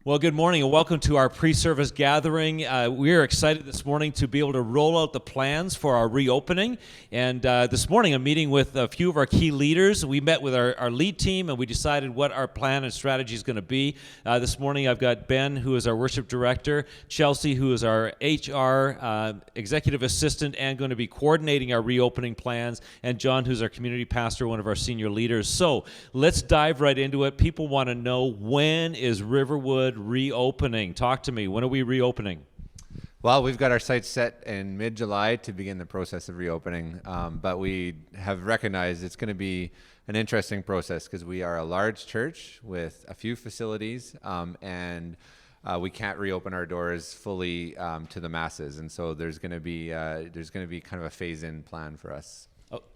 Well, good morning and welcome to our pre-service gathering. We are excited this morning to be able to roll out the plans for our reopening. And this morning I'm meeting with a few of our key leaders. We met with our lead team and we decided what our plan and strategy is going to be. This morning I've got Ben, who is our worship director, Chelsea, who is our HR executive assistant and going to be coordinating our reopening plans, and John, who's our community pastor, one of our senior leaders. So let's dive right into it. People want to know, when is Riverwood reopening? Talk to me. When are we reopening? Well, we've got our sights set in mid-July to begin the process of reopening, but we have recognized it's going to be an interesting process because we are a large church with a few facilities, and we can't reopen our doors fully to the masses, and so there's going to be kind of a phase-in plan for us.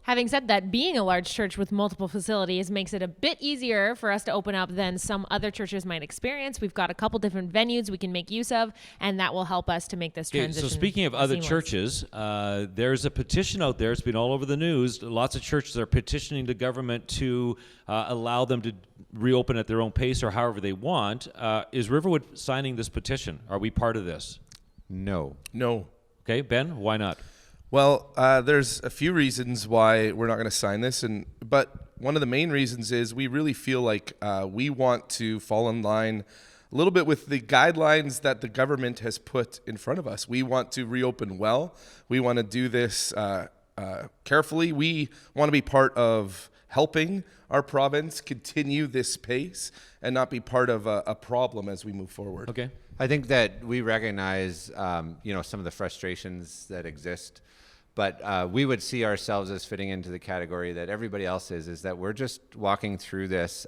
Having said that, being a large church with multiple facilities makes it a bit easier for us to open up than some other churches might experience. We've got a couple different venues we can make use of, and that will help us to make this transition. So speaking of other seamless. churches, there's a petition out there. It's been all over the news. Lots of churches are petitioning the government to allow them to reopen at their own pace or however they want. Is Riverwood signing this petition? Are we part of this? No. Okay, Ben, why not? Well, there's a few reasons why we're not going to sign this, but one of the main reasons is we really feel like we want to fall in line a little bit with the guidelines that the government has put in front of us. We want to reopen well. We want to do this carefully. We want to be part of helping our province continue this pace and not be part of a problem as we move forward. Okay. I think that we recognize, some of the frustrations that exist, but we would see ourselves as fitting into the category that everybody else is that we're just walking through this.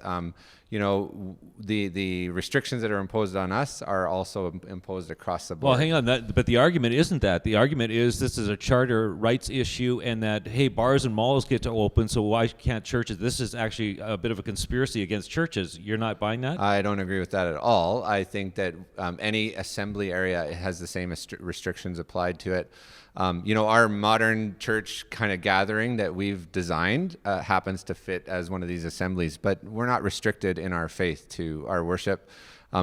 The restrictions that are imposed on us are also imposed across the board. Well, hang on. But the argument isn't that. The argument is this is a charter rights issue and that, hey, bars and malls get to open, so why can't churches? This is actually a bit of a conspiracy against churches. You're not buying that? I don't agree with that at all. I think that any assembly area has the same restrictions applied to it. Our modern church kind of gathering that we've designed happens to fit as one of these assemblies, but we're not restricted in our faith to our worship,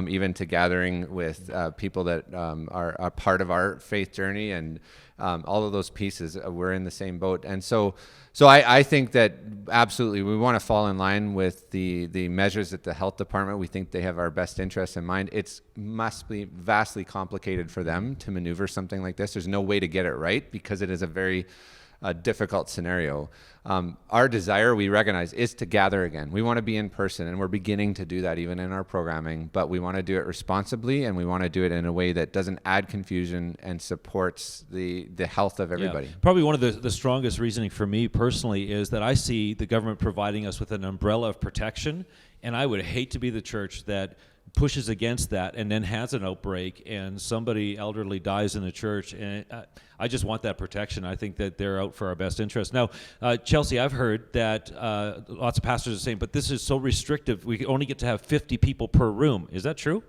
even to gathering with people that are a part of our faith journey, and all of those pieces, we're in the same boat. And so I think that absolutely we want to fall in line with the measures at the health department. We think they have our best interests in mind. It must be vastly complicated for them to maneuver something like this. There's no way to get it right because it is a very difficult scenario. Our desire, we recognize, is to gather again. We want to be in person, and we're beginning to do that even in our programming, but we want to do it responsibly, and we want to do it in a way that doesn't add confusion and supports the health of everybody. Yeah. Probably one of the strongest reasoning for me personally is that I see the government providing us with an umbrella of protection, and I would hate to be the church that pushes against that and then has an outbreak and somebody elderly dies in the church, and I just want that protection. I think that they're out for our best interest. Now, Chelsea, I've heard that lots of pastors are saying, but this is so restrictive, we only get to have 50 people per room. Is that true?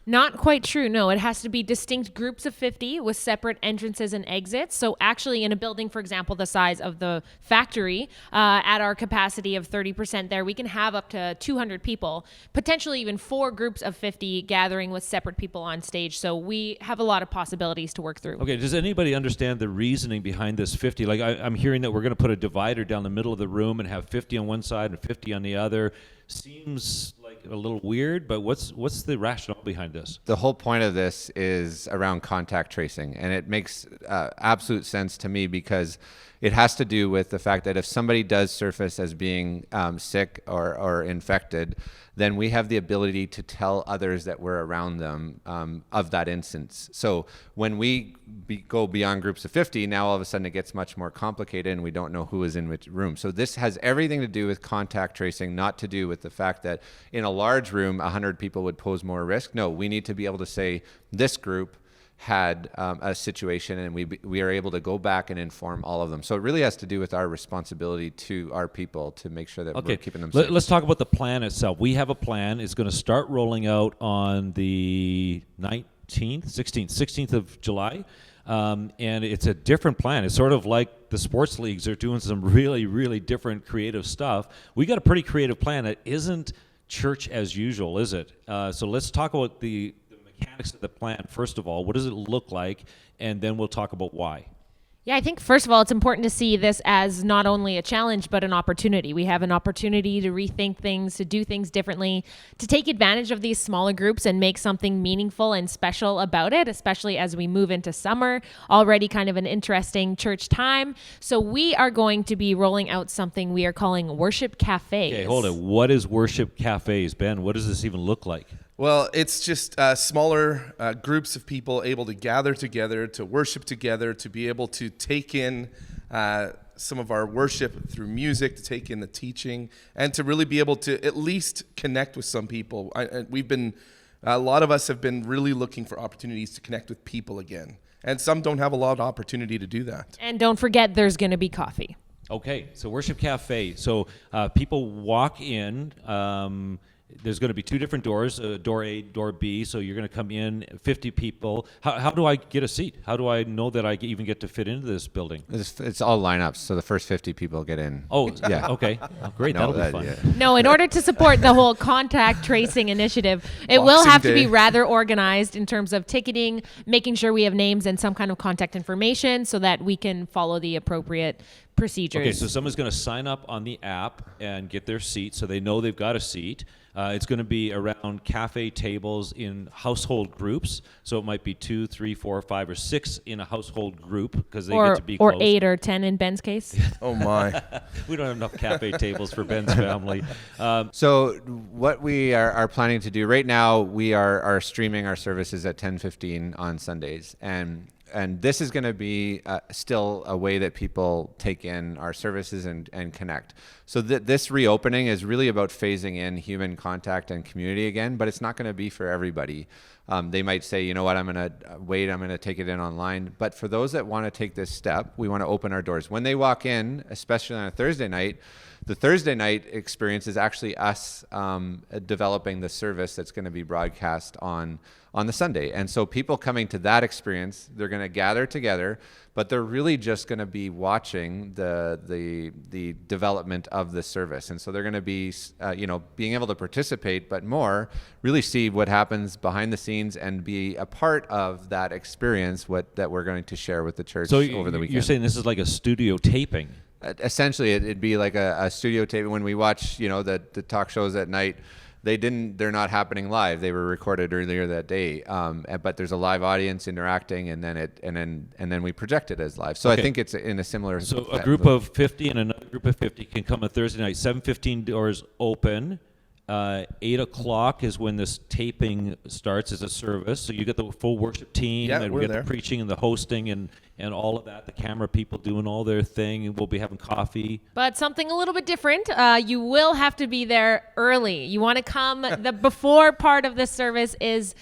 Not quite true. No, it has to be distinct groups of 50 with separate entrances and exits. So actually in a building, for example, the size of the factory, at our capacity of 30% there, we can have up to 200 people, potentially even 4 groups of 50 gathering with separate people on stage. So we have a lot of possibilities to work through. Okay, does anybody understand the reasoning behind this 50? Like I'm hearing that we're going to put a divider down the middle of the room and have 50 on one side and 50 on the other. Seems like a little weird, but what's the rationale behind this? The whole point of this is around contact tracing, and it makes absolute sense to me because it has to do with the fact that if somebody does surface as being sick or infected, then we have the ability to tell others that we're around them of that instance. So when we go beyond groups of 50, now all of a sudden it gets much more complicated and we don't know who is in which room. So this has everything to do with contact tracing, not to do with the fact that in a large room, 100 people would pose more risk. No, we need to be able to say this group had a situation, and we are able to go back and inform all of them. So it really has to do with our responsibility to our people to make sure that we're keeping them safe. Let's talk about the plan itself. We have a plan. It's going to start rolling out on the 16th of July. And it's a different plan. It's sort of like the sports leagues are doing some really, really different creative stuff. We got a pretty creative plan that isn't church as usual, is it? So let's talk about the mechanics of the plan. First of all, what does it look like? And then we'll talk about why. Yeah, I think first of all, it's important to see this as not only a challenge, but an opportunity. We have an opportunity to rethink things, to do things differently, to take advantage of these smaller groups and make something meaningful and special about it, especially as we move into summer, already kind of an interesting church time. So we are going to be rolling out something we are calling worship cafes. Okay, hold it. What is worship cafes, Ben? What does this even look like? Well, it's just smaller groups of people able to gather together, to worship together, to be able to take in some of our worship through music, to take in the teaching, and to really be able to at least connect with some people. A lot of us have been really looking for opportunities to connect with people again, and some don't have a lot of opportunity to do that. And don't forget, there's going to be coffee. Okay, so worship cafe. So people walk in. There's going to be two different doors, door A, door B. So you're going to come in, 50 people. How do I get a seat? How do I know that I even get to fit into this building? It's all lineups, so the first 50 people get in. Oh, yeah. Okay. Oh, great. No, That'll be fun. yeah. No, in order to support the whole contact tracing initiative, it will Boxing have to be Day. rather organized in terms of ticketing, making sure we have names and some kind of contact information so that we can follow the appropriate procedures. Okay, so someone's going to sign up on the app and get their seat so they know they've got a seat. It's going to be around cafe tables in household groups. So it might be 2, 3, 4, 5, or 6 in a household group because they get to be or close. 8 or 10 in Ben's case. Oh my! We don't have enough cafe tables for Ben's family. So what we are planning to do right now, we are streaming our services at 10:15 on Sundays, and this is going to be still a way that people take in our services and connect. So this reopening is really about phasing in human contact and community again, but it's not going to be for everybody. They might say, you know what, I'm going to wait, I'm going to take it in online. But for those that want to take this step, we want to open our doors. When they walk in, especially on a Thursday night, the Thursday night experience is actually us developing the service that's going to be broadcast on the Sunday. And so people coming to that experience, they're going to gather together, but they're really just going to be watching the development of the service. And so they're going to be, being able to participate, but more really see what happens behind the scenes and be a part of that experience that we're going to share with the church over the weekend. You're saying this is like a studio taping. Essentially, it'd be like a studio tape. When we watch, the talk shows at night, they're not happening live. They were recorded earlier that day. But there's a live audience interacting, and then we project it as live. So Okay. I think it's in a similar. So a group of 50 and another group of 50 can come on Thursday night. 7:15 doors open. 8 o'clock is when this taping starts as a service. So you get the full worship team, Yeah, and we're we get there. the preaching and the hosting and all of that. The camera people doing all their thing, and we'll be having coffee. But something a little bit different. You will have to be there early. You want to come. The before part of this service is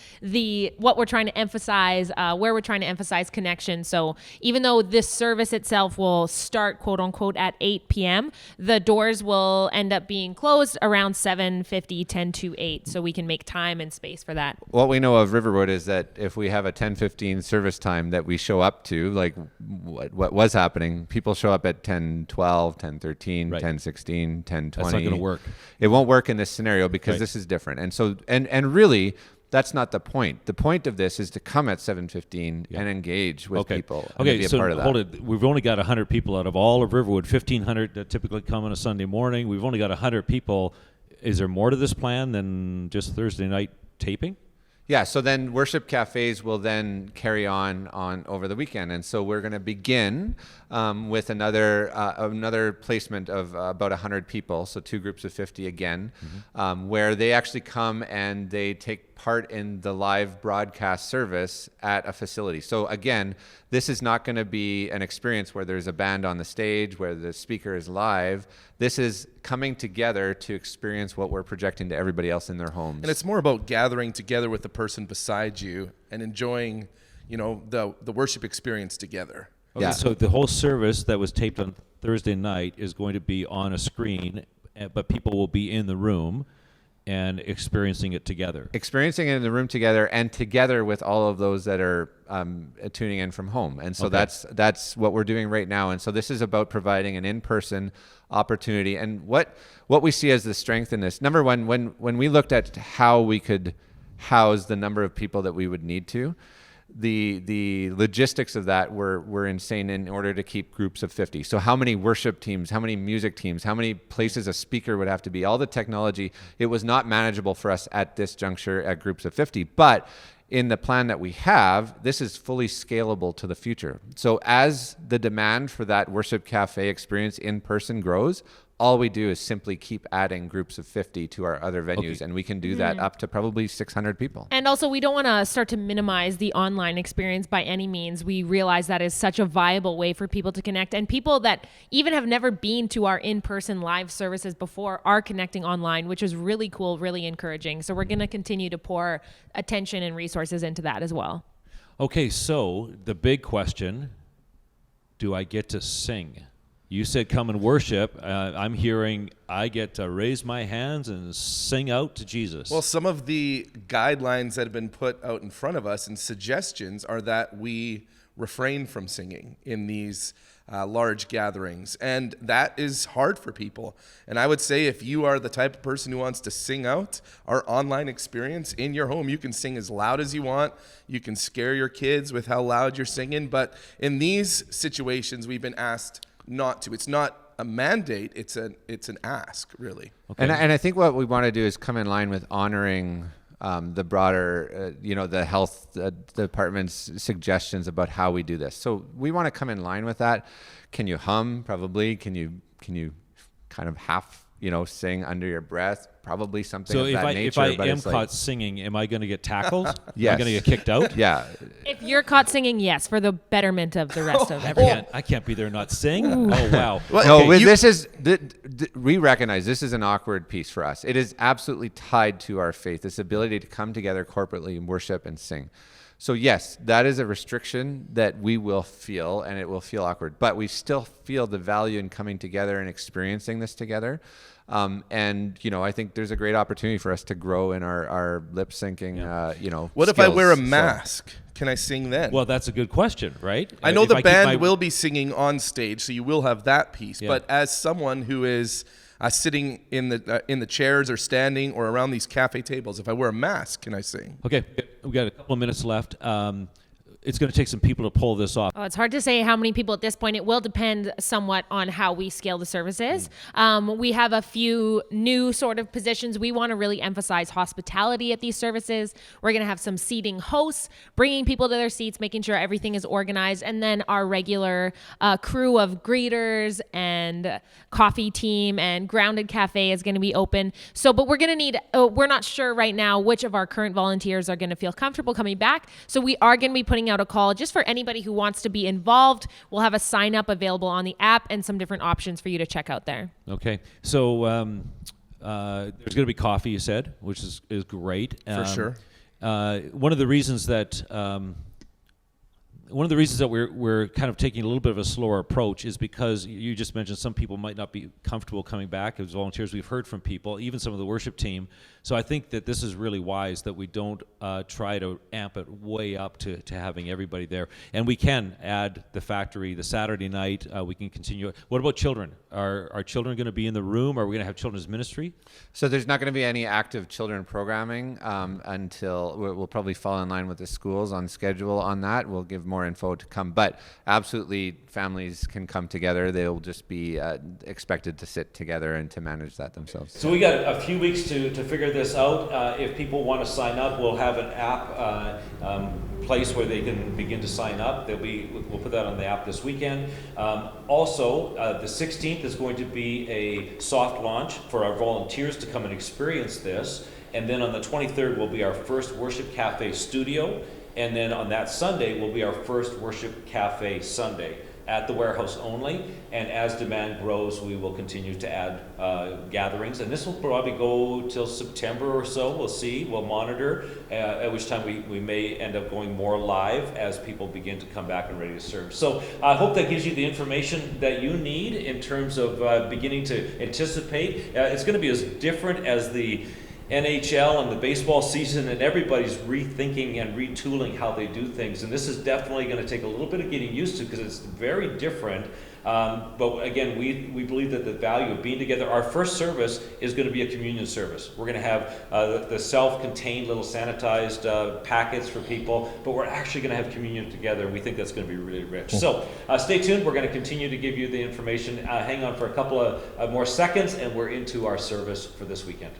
what we're trying to emphasize, where we're trying to emphasize connection. So even though this service itself will start, quote unquote, at 8 p.m., the doors will end up being closed around 7:50, 10 to 8, so we can make time and space for that. What we know of Riverwood is that if we have a 10:15 service time that we show up to, like what was happening, people show up at 10:12, 10:13, Right. 10:16, 10:20. That's not going to work. It won't work in this scenario because Right. this is different. And so and really that's not the point. The point of this is to come at 7:15 and engage with people and Okay, be a so part of that. hold it. We've only got 100 people out of all of Riverwood. 1,500 that typically come on a Sunday morning. We've only got 100 people. Is there more to this plan than just Thursday night taping? Yeah, so then worship cafes will then carry on over the weekend, and so we're going to begin with another placement of about 100 people, so two groups of 50 again, where they actually come and they take part in the live broadcast service at a facility. So again, this is not going to be an experience where there's a band on the stage, where the speaker is live. This is coming together to experience what we're projecting to everybody else in their homes. And it's more about gathering together with the person beside you and enjoying, the worship experience together. Okay, Yeah. so the whole service that was taped on Thursday night is going to be on a screen, but people will be in the room. and experiencing it together. Experiencing it in the room together, and together with all of those that are tuning in from home. And so that's what we're doing right now. And so this is about providing an in-person opportunity. And what we see as the strength in this, number one, when we looked at how we could house the number of people that we would need to, the logistics of that were insane in order to keep groups of 50. So how many worship teams, how many music teams, how many places a speaker would have to be, all the technology, it was not manageable for us at this juncture at groups of 50. But in the plan that we have, this is fully scalable to the future. So as the demand for that worship cafe experience in person grows, all we do is simply keep adding groups of 50 to our other venues, and we can do that up to probably 600 people. And also, we don't want to start to minimize the online experience by any means. We realize that is such a viable way for people to connect, and people that even have never been to our in-person live services before are connecting online, which is really cool, really encouraging. So we're going to continue to pour attention and resources into that as well. Okay, so the big question, do I get to sing? You said come and worship. I'm hearing I get to raise my hands and sing out to Jesus. Well, some of the guidelines that have been put out in front of us and suggestions are that we refrain from singing in these large gatherings. And that is hard for people. And I would say if you are the type of person who wants to sing out, our online experience in your home, you can sing as loud as you want. You can scare your kids with how loud you're singing. But in these situations, we've been asked not to. It's not a mandate. It's an ask, really. Okay. And I think what we want to do is come in line with honoring the broader, the health department's suggestions about how we do this. So we want to come in line with that. Can you hum? Probably. Can you kind of half, sing under your breath? Probably something of that nature. So if I am caught singing, am I going to get tackled? Yes. Am I going to get kicked out? Yeah. If you're caught singing, yes, for the betterment of the rest of everyone. I can't be there and not sing. Oh, wow. Well, no, this is, we recognize this is an awkward piece for us. It is absolutely tied to our faith, this ability to come together corporately and worship and sing. So yes, that is a restriction that we will feel, and it will feel awkward, but we still feel the value in coming together and experiencing this together. And I think there's a great opportunity for us to grow in our lip syncing, What if I wear a mask? Can I sing then? Well, that's a good question, right? I know the band will be singing on stage, so you will have that piece. Yeah. But as someone who is sitting in the chairs or standing or around these cafe tables, if I wear a mask, can I sing? Okay, we've got a couple of minutes left. It's going to take some people to pull this off. Oh, it's hard to say how many people at this point. It will depend somewhat on how we scale the services. We have a few new sort of positions. We want to really emphasize hospitality at these services. We're going to have some seating hosts, bringing people to their seats, making sure everything is organized, and then our regular crew of greeters and coffee team and Grounded Cafe is going to be open. But we're going to need, we're not sure right now which of our current volunteers are going to feel comfortable coming back. So we are going to be putting out a call just for anybody who wants to be involved. We'll have a sign up available on the app and some different options for you to check out there. Okay, so there's going to be coffee, you said, which is great. For sure. One of the reasons that we're kind of taking a little bit of a slower approach is because you just mentioned some people might not be comfortable coming back as volunteers. We've heard from people, even some of the worship team. So I think that this is really wise that we don't try to amp it way up to having everybody there. And we can add the factory the Saturday night. We can continue. What about children? Are children going to be in the room? Are we going to have children's ministry? So there's not going to be any active children programming until we'll probably fall in line with the schools on schedule on that. We'll give more info to come. But absolutely, families can come together. They'll just be expected to sit together and to manage that themselves. So we got a few weeks to figure this out. If people want to sign up, we'll have an app place where they can begin to sign up. We'll put that on the app this weekend. Also, the 16th is going to be a soft launch for our volunteers to come and experience this. And then on the 23rd will be our first Worship Cafe studio. And then on that Sunday will be our first Worship Cafe Sunday at the warehouse only. And as demand grows, we will continue to add gatherings. And this will probably go till September or so. We'll see. We'll monitor, at which time we may end up going more live as people begin to come back and ready to serve. So I hope that gives you the information that you need in terms of beginning to anticipate. It's going to be as different as the NHL and the baseball season, and everybody's rethinking and retooling how they do things. And this is definitely going to take a little bit of getting used to because it's very different. But again, we believe that the value of being together, our first service is going to be a communion service. We're going to have the self-contained little sanitized packets for people, but we're actually going to have communion together. We think that's going to be really rich. So stay tuned. We're going to continue to give you the information. Hang on for a couple of more seconds, and we're into our service for this weekend.